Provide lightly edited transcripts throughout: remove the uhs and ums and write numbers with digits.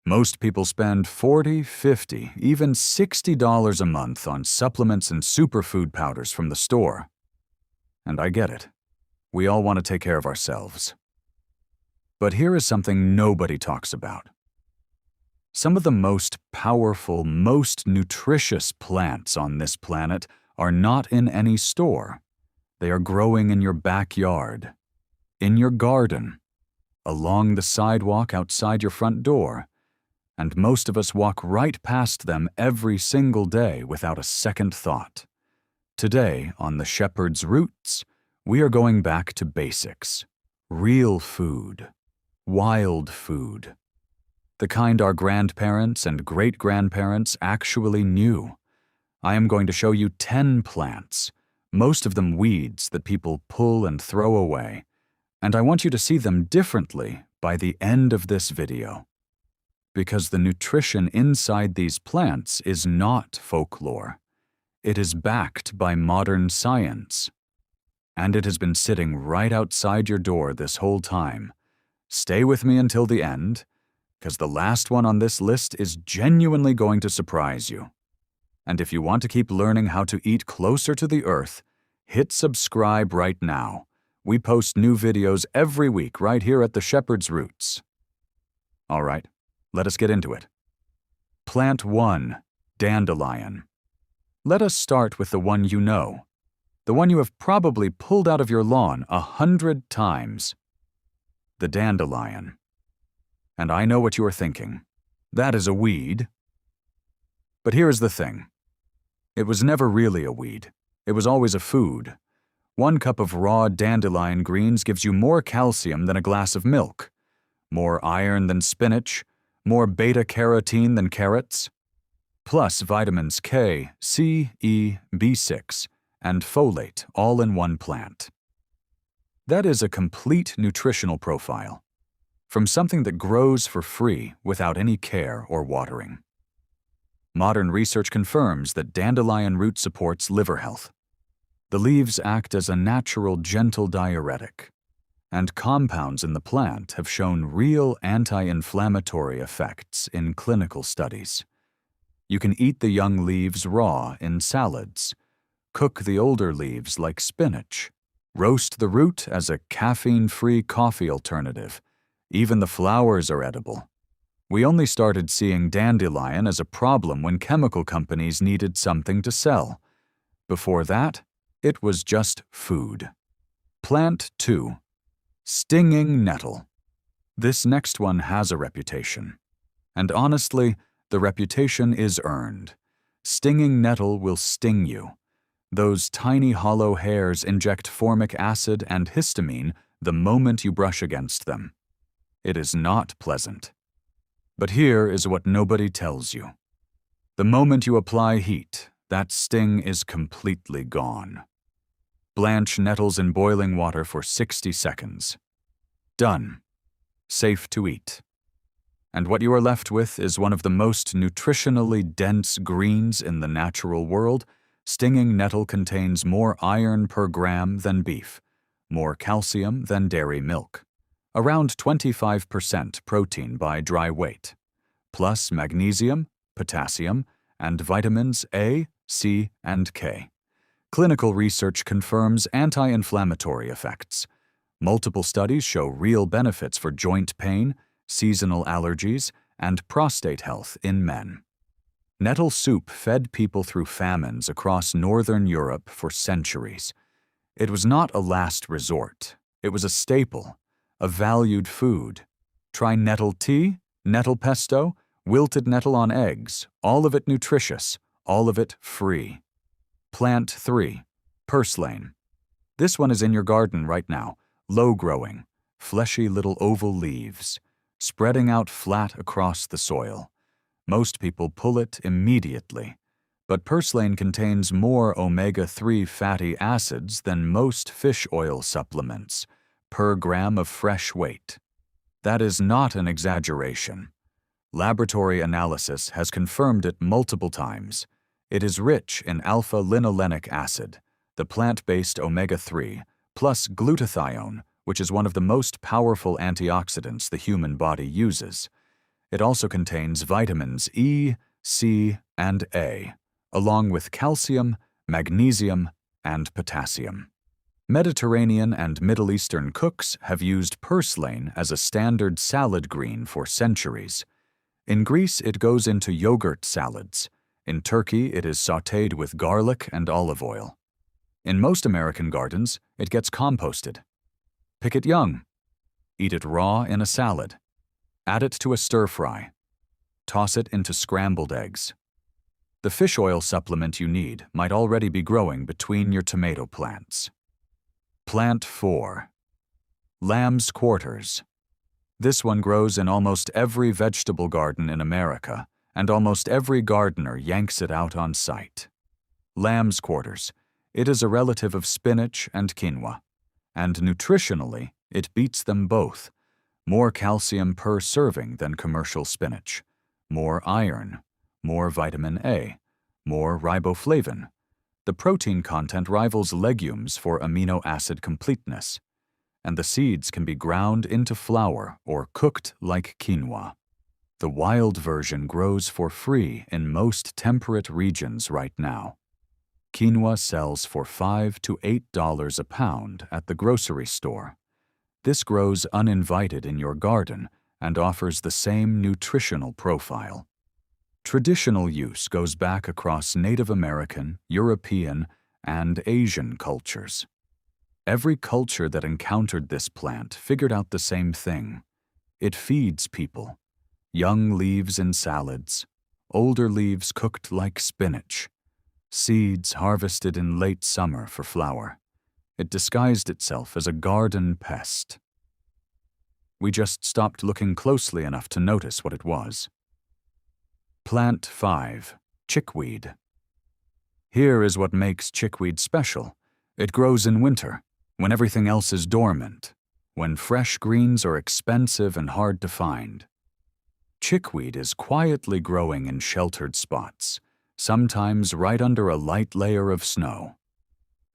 Most people spend $40, $50, even $60 a month on supplements and superfood powders from the store. And I get it. We all want to take care of ourselves. But here is something nobody talks about. Some of the most powerful, most nutritious plants on this planet are not in any store. They are growing in your backyard, in your garden, along the sidewalk outside your front door, and most of us walk right past them every single day without a second thought. Today, on The Shepherd's Roots, we are going back to basics. Real food. Wild food. The kind our grandparents and great-grandparents actually knew. I am going to show you 10 plants, most of them weeds that people pull and throw away, and I want you to see them differently by the end of this video. Because the nutrition inside these plants is not folklore. It is backed by modern science. And it has been sitting right outside your door this whole time. Stay with me until the end, because the last one on this list is genuinely going to surprise you. And if you want to keep learning how to eat closer to the earth, hit subscribe right now. We post new videos every week right here at The Shepherd's Roots. All right. Let us get into it. Plant 1, Dandelion. Let us start with the one you know, the one you have probably pulled out of your lawn 100 times. The dandelion. And I know what you are thinking. That is a weed. But here is the thing. It was never really a weed. It was always a food. 1 cup of raw dandelion greens gives you more calcium than a glass of milk, more iron than spinach, more beta-carotene than carrots, plus vitamins K, C, E, B6, and folate all in one plant. That is a complete nutritional profile, from something that grows for free without any care or watering. Modern research confirms that dandelion root supports liver health. The leaves act as a natural gentle diuretic, and compounds in the plant have shown real anti-inflammatory effects in clinical studies. You can eat the young leaves raw in salads, cook the older leaves like spinach, roast the root as a caffeine-free coffee alternative. Even the flowers are edible. We only started seeing dandelion as a problem when chemical companies needed something to sell. Before that, it was just food. Plant 2. Stinging nettle. This next one has a reputation. And honestly, the reputation is earned. Stinging nettle will sting you. Those tiny hollow hairs inject formic acid and histamine the moment you brush against them. It is not pleasant. But here is what nobody tells you. The moment you apply heat, that sting is completely gone. Blanch nettles in boiling water for 60 seconds. Done. Safe to eat. And what you are left with is one of the most nutritionally dense greens in the natural world. Stinging nettle contains more iron per gram than beef, more calcium than dairy milk, around 25% protein by dry weight, plus magnesium, potassium, and vitamins A, C, and K. Clinical research confirms anti-inflammatory effects. Multiple studies show real benefits for joint pain, seasonal allergies, and prostate health in men. Nettle soup fed people through famines across northern Europe for centuries. It was not a last resort. It was a staple, a valued food. Try nettle tea, nettle pesto, wilted nettle on eggs, all of it nutritious, all of it free. Plant 3, Purslane. This one is in your garden right now, low-growing, fleshy little oval leaves, spreading out flat across the soil. Most people pull it immediately, but purslane contains more omega-3 fatty acids than most fish oil supplements per gram of fresh weight. That is not an exaggeration. Laboratory analysis has confirmed it multiple times. It is rich in alpha-linolenic acid, the plant-based omega-3, plus glutathione, which is one of the most powerful antioxidants the human body uses. It also contains vitamins E, C, and A, along with calcium, magnesium, and potassium. Mediterranean and Middle Eastern cooks have used purslane as a standard salad green for centuries. In Greece, it goes into yogurt salads. In Turkey, it is sautéed with garlic and olive oil. In most American gardens, it gets composted. Pick it young. Eat it raw in a salad. Add it to a stir-fry. Toss it into scrambled eggs. The fish oil supplement you need might already be growing between your tomato plants. Plant 4. Lamb's quarters. This one grows in almost every vegetable garden in America, and almost every gardener yanks it out on site. Lamb's quarters. It is a relative of spinach and quinoa, and nutritionally, it beats them both. More calcium per serving than commercial spinach, more iron, more vitamin A, more riboflavin. The protein content rivals legumes for amino acid completeness, and the seeds can be ground into flour or cooked like quinoa. The wild version grows for free in most temperate regions right now. Quinoa sells for $5 to $8 a pound at the grocery store. This grows uninvited in your garden and offers the same nutritional profile. Traditional use goes back across Native American, European, and Asian cultures. Every culture that encountered this plant figured out the same thing. It feeds people. Young leaves in salads, older leaves cooked like spinach, seeds harvested in late summer for flour. It disguised itself as a garden pest. We just stopped looking closely enough to notice what it was. Plant 5. Chickweed. Here is what makes chickweed special. It grows in winter, when everything else is dormant, when fresh greens are expensive and hard to find. Chickweed is quietly growing in sheltered spots, sometimes right under a light layer of snow.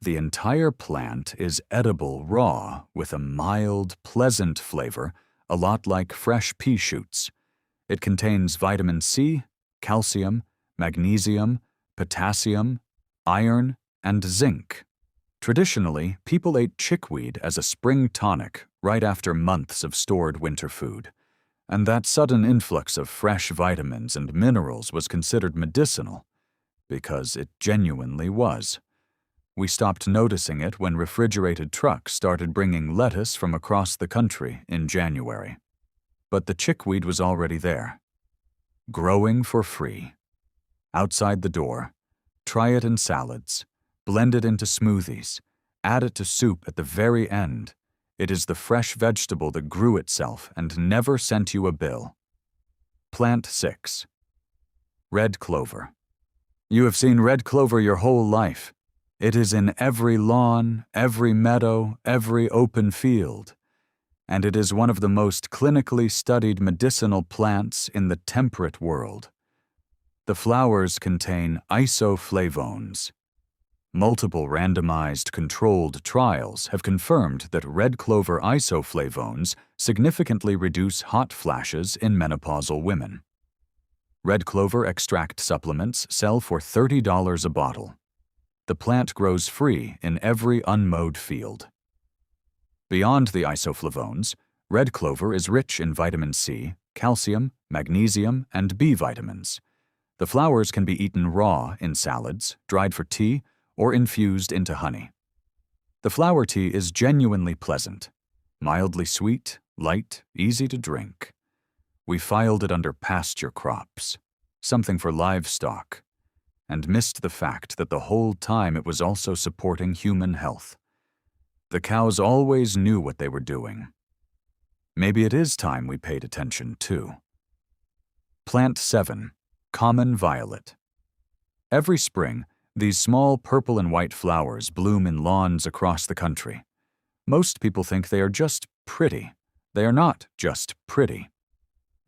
The entire plant is edible raw with a mild, pleasant flavor, a lot like fresh pea shoots. It contains vitamin C, calcium, magnesium, potassium, iron, and zinc. Traditionally, people ate chickweed as a spring tonic right after months of stored winter food, and that sudden influx of fresh vitamins and minerals was considered medicinal, because it genuinely was. We stopped noticing it when refrigerated trucks started bringing lettuce from across the country in January. But the chickweed was already there. Growing for free. Outside the door. Try it in salads. Blend it into smoothies. Add it to soup at the very end. It is the fresh vegetable that grew itself and never sent you a bill. Plant 6. Red clover. You have seen red clover your whole life. It is in every lawn, every meadow, every open field. And it is one of the most clinically studied medicinal plants in the temperate world. The flowers contain isoflavones. Multiple randomized controlled trials have confirmed that red clover isoflavones significantly reduce hot flashes in menopausal women. Red clover extract supplements sell for $30 a bottle. The plant grows free in every unmowed field. Beyond the isoflavones, red clover is rich in vitamin C, calcium, magnesium, and B vitamins. The flowers can be eaten raw in salads, dried for tea, or infused into honey. The flower tea is genuinely pleasant, mildly sweet, light, easy to drink. We filed it under pasture crops, something for livestock, and missed the fact that the whole time it was also supporting human health. The cows always knew what they were doing. Maybe it is time we paid attention, too. Plant 7. Common violet. Every spring, these small purple and white flowers bloom in lawns across the country. Most people think they are just pretty. They are not just pretty.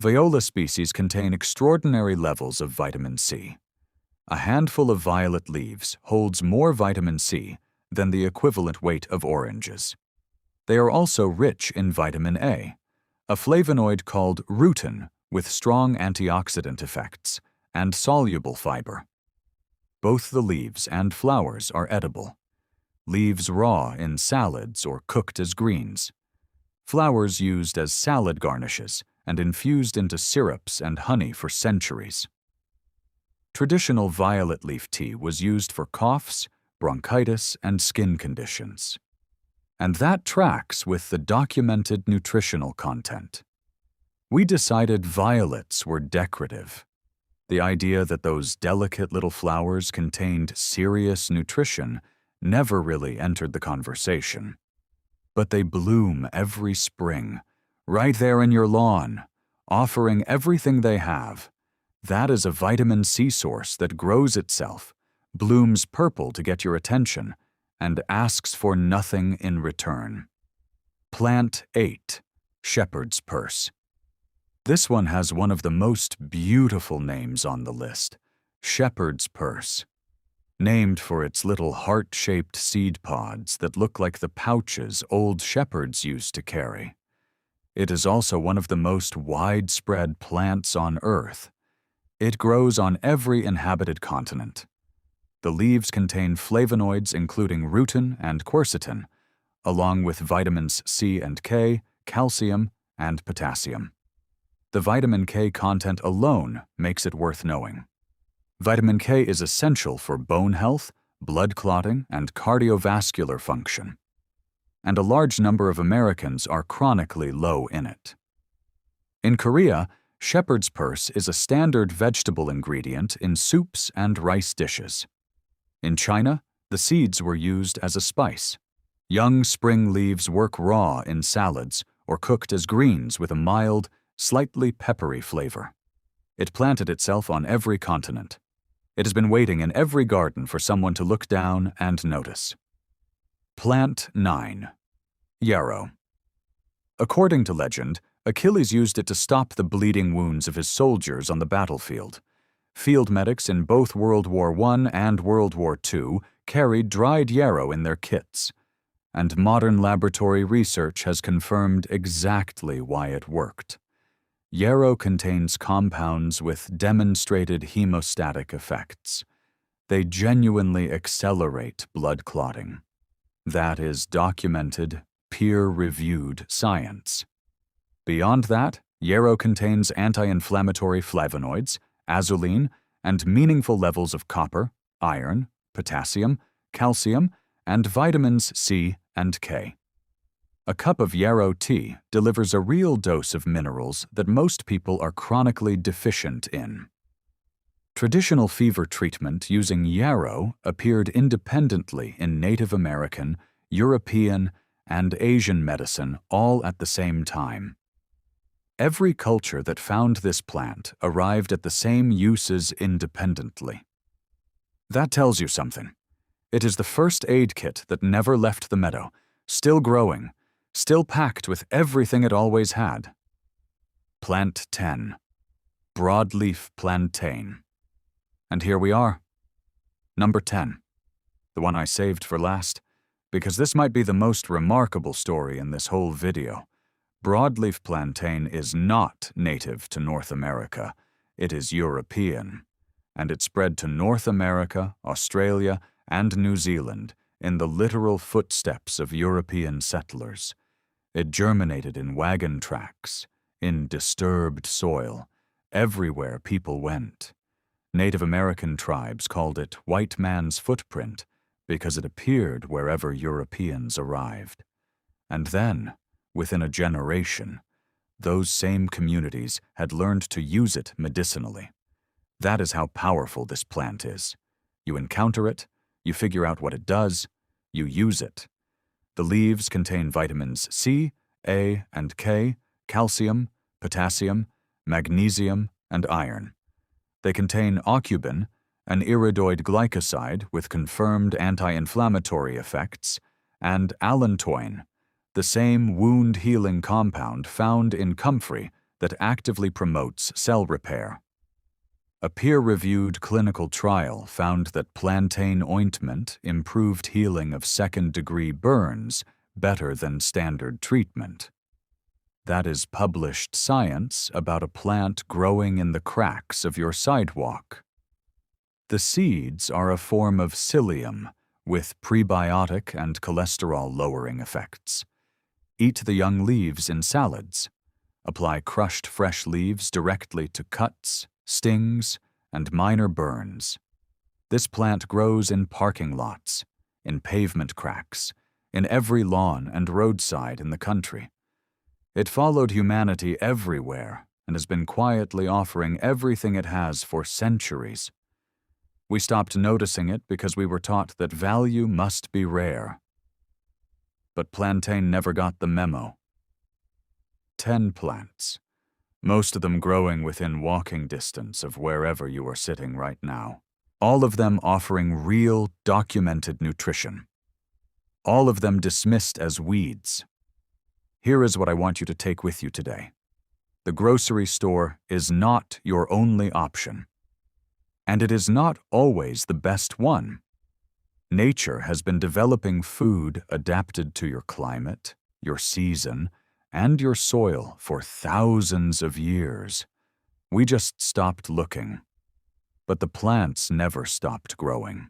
Viola species contain extraordinary levels of vitamin C. A handful of violet leaves holds more vitamin C than the equivalent weight of oranges. They are also rich in vitamin A, a flavonoid called rutin, with strong antioxidant effects and soluble fiber. Both the leaves and flowers are edible. Leaves raw in salads or cooked as greens. Flowers used as salad garnishes and infused into syrups and honey for centuries. Traditional violet leaf tea was used for coughs, bronchitis, and skin conditions. And that tracks with the documented nutritional content. We decided violets were decorative. The idea that those delicate little flowers contained serious nutrition never really entered the conversation. But they bloom every spring, right there in your lawn, offering everything they have. That is a vitamin C source that grows itself, blooms purple to get your attention, and asks for nothing in return. Plant 8, Shepherd's Purse. This one has one of the most beautiful names on the list, Shepherd's Purse. Named for its little heart-shaped seed pods that look like the pouches old shepherds used to carry. It is also one of the most widespread plants on Earth. It grows on every inhabited continent. The leaves contain flavonoids including rutin and quercetin, along with vitamins C and K, calcium, and potassium. The vitamin K content alone makes it worth knowing. Vitamin K is essential for bone health, blood clotting, and cardiovascular function. And a large number of Americans are chronically low in it. In Korea, shepherd's purse is a standard vegetable ingredient in soups and rice dishes. In China, the seeds were used as a spice. Young spring leaves work raw in salads or cooked as greens with a mild, slightly peppery flavor. It planted itself on every continent. It has been waiting in every garden for someone to look down and notice. Plant 9. Yarrow. According to legend, Achilles used it to stop the bleeding wounds of his soldiers on the battlefield. Field medics in both World War I and World War II carried dried yarrow in their kits, and modern laboratory research has confirmed exactly why it worked. Yarrow contains compounds with demonstrated hemostatic effects. They genuinely accelerate blood clotting. That is documented, peer-reviewed science. Beyond that, yarrow contains anti-inflammatory flavonoids, azulene, and meaningful levels of copper, iron, potassium, calcium, and vitamins C and K. A cup of yarrow tea delivers a real dose of minerals that most people are chronically deficient in. Traditional fever treatment using yarrow appeared independently in Native American, European, and Asian medicine all at the same time. Every culture that found this plant arrived at the same uses independently. That tells you something. It is the first aid kit that never left the meadow, still growing, still packed with everything it always had. Plant 10. Broadleaf plantain. And here we are. Number 10. The one I saved for last, because this might be the most remarkable story in this whole video. Broadleaf plantain is not native to North America. It is European, and it spread to North America, Australia, and New Zealand in the literal footsteps of European settlers. It germinated in wagon tracks, in disturbed soil, everywhere people went. Native American tribes called it white man's footprint because it appeared wherever Europeans arrived. And then, within a generation, those same communities had learned to use it medicinally. That is how powerful this plant is. You encounter it, you figure out what it does, you use it. The leaves contain vitamins C, A, and K, calcium, potassium, magnesium, and iron. They contain aucubin, an iridoid glycoside with confirmed anti-inflammatory effects, and allantoin, the same wound-healing compound found in comfrey that actively promotes cell repair. A peer-reviewed clinical trial found that plantain ointment improved healing of second-degree burns better than standard treatment. That is published science about a plant growing in the cracks of your sidewalk. The seeds are a form of psyllium with prebiotic and cholesterol-lowering effects. Eat the young leaves in salads. Apply crushed fresh leaves directly to cuts, stings, and minor burns. This plant grows in parking lots, in pavement cracks, in every lawn and roadside in the country. It followed humanity everywhere and has been quietly offering everything it has for centuries. We stopped noticing it because we were taught that value must be rare. But Plantain never got the memo. 10 plants, most of them growing within walking distance of wherever you are sitting right now. All of them offering real, documented nutrition. All of them dismissed as weeds. Here is what I want you to take with you today. The grocery store is not your only option. And it is not always the best one. Nature has been developing food adapted to your climate, your season, and your soil for thousands of years. We just stopped looking. But the plants never stopped growing.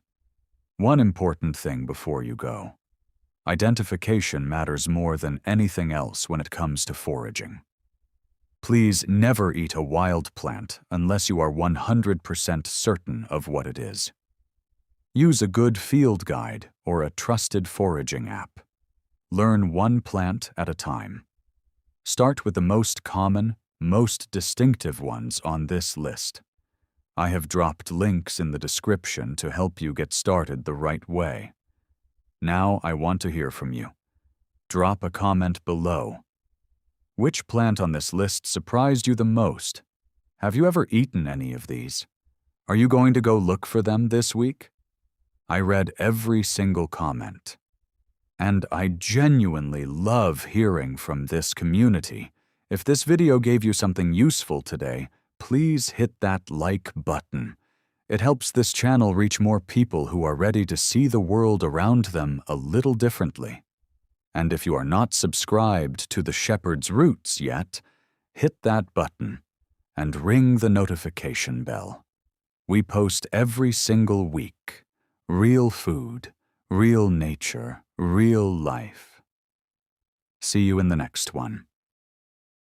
One important thing before you go. Identification matters more than anything else when it comes to foraging. Please never eat a wild plant unless you are 100% certain of what it is. Use a good field guide or a trusted foraging app. Learn one plant at a time. Start with the most common, most distinctive ones on this list. I have dropped links in the description to help you get started the right way. Now I want to hear from you. Drop a comment below. Which plant on this list surprised you the most? Have you ever eaten any of these? Are you going to go look for them this week? I read every single comment. And I genuinely love hearing from this community. If this video gave you something useful today, please hit that like button. It helps this channel reach more people who are ready to see the world around them a little differently. And if you are not subscribed to the Shepherd's Roots yet, hit that button and ring the notification bell. We post every single week. Real food, real nature, real life. See you in the next one.